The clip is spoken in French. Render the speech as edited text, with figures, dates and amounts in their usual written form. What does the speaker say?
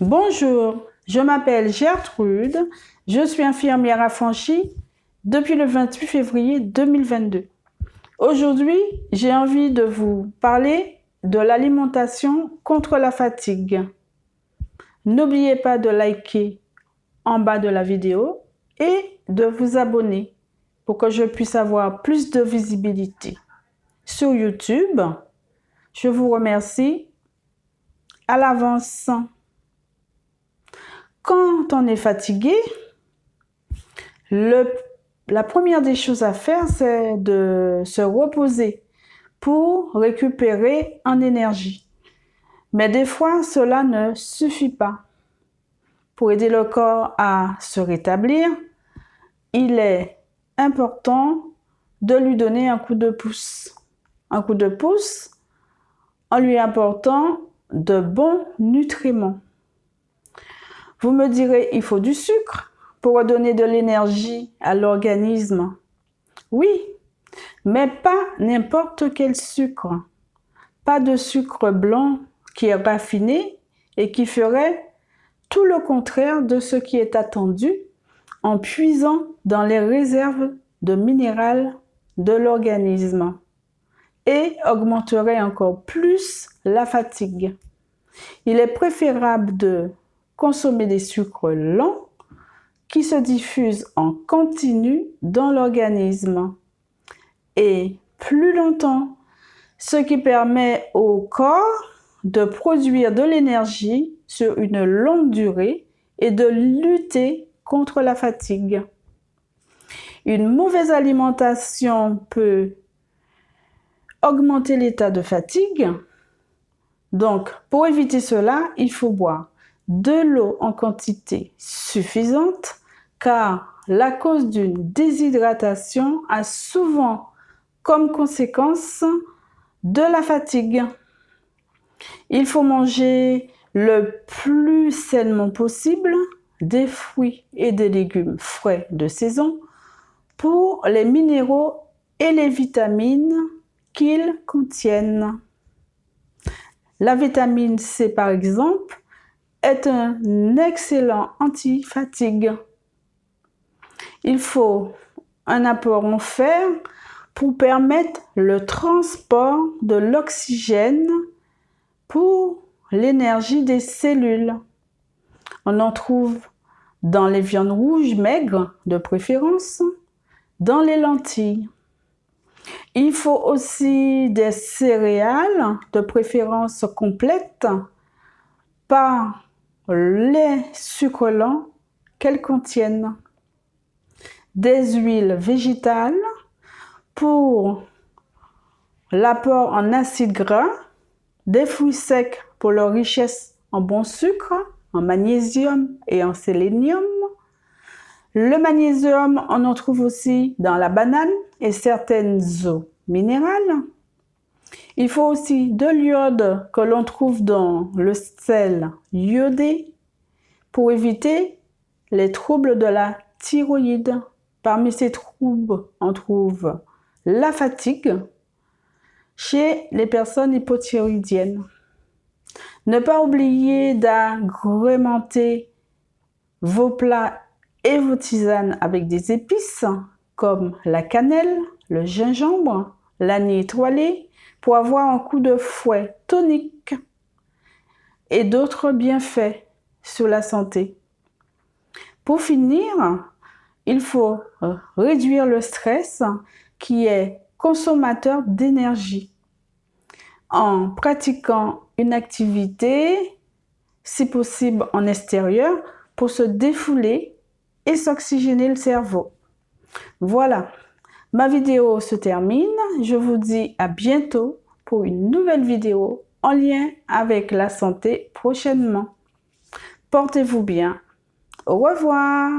Bonjour, je m'appelle Gertrude, je suis infirmière affranchie depuis le 28 février 2022. Aujourd'hui, j'ai envie de vous parler de l'alimentation contre la fatigue. N'oubliez pas de liker en bas de la vidéo et de vous abonner pour que je puisse avoir plus de visibilité sur YouTube. Je vous remercie à l'avance. Quand on est fatigué, la première des choses à faire, c'est de se reposer pour récupérer en énergie. Mais des fois, cela ne suffit pas. Pour aider le corps à se rétablir, il est important de lui donner un coup de pouce. Un coup de pouce en lui apportant de bons nutriments. Vous me direz, il faut du sucre pour redonner de l'énergie à l'organisme. Oui, mais pas n'importe quel sucre. Pas de sucre blanc qui est raffiné et qui ferait tout le contraire de ce qui est attendu en puisant dans les réserves de minéraux de l'organisme et augmenterait encore plus la fatigue. Il est préférable de consommer des sucres lents qui se diffusent en continu dans l'organisme et plus longtemps, ce qui permet au corps de produire de l'énergie sur une longue durée et de lutter contre la fatigue. Une mauvaise alimentation peut augmenter l'état de fatigue. Donc, pour éviter cela, il faut boire de l'eau en quantité suffisante car la cause d'une déshydratation a souvent comme conséquence de la fatigue. Il faut manger le plus sainement possible des fruits et des légumes frais de saison pour les minéraux et les vitamines qu'ils contiennent. La vitamine C, par exemple, est un excellent anti-fatigue. Il faut un apport en fer pour permettre le transport de l'oxygène pour l'énergie des cellules. On en trouve dans les viandes rouges maigres de préférence, dans les lentilles. Il faut aussi des céréales de préférence complètes, pas les sucres lents qu'elles contiennent, des huiles végétales pour l'apport en acides gras, des fruits secs pour leur richesse en bons sucres, en magnésium et en sélénium. Le magnésium, on en trouve aussi dans la banane et certaines eaux minérales. Il faut aussi de l'iode que l'on trouve dans le sel iodé pour éviter les troubles de la thyroïde. Parmi ces troubles, on trouve la fatigue chez les personnes hypothyroïdiennes. Ne pas oublier d'agrémenter vos plats et vos tisanes avec des épices comme la cannelle, le gingembre, l'anis étoilé, pour avoir un coup de fouet tonique et d'autres bienfaits sur la santé. Pour finir, il faut réduire le stress qui est consommateur d'énergie en pratiquant une activité, si possible en extérieur, pour se défouler et s'oxygéner le cerveau. Voilà. Ma vidéo se termine. Je vous dis à bientôt pour une nouvelle vidéo en lien avec la santé prochainement. Portez-vous bien. Au revoir.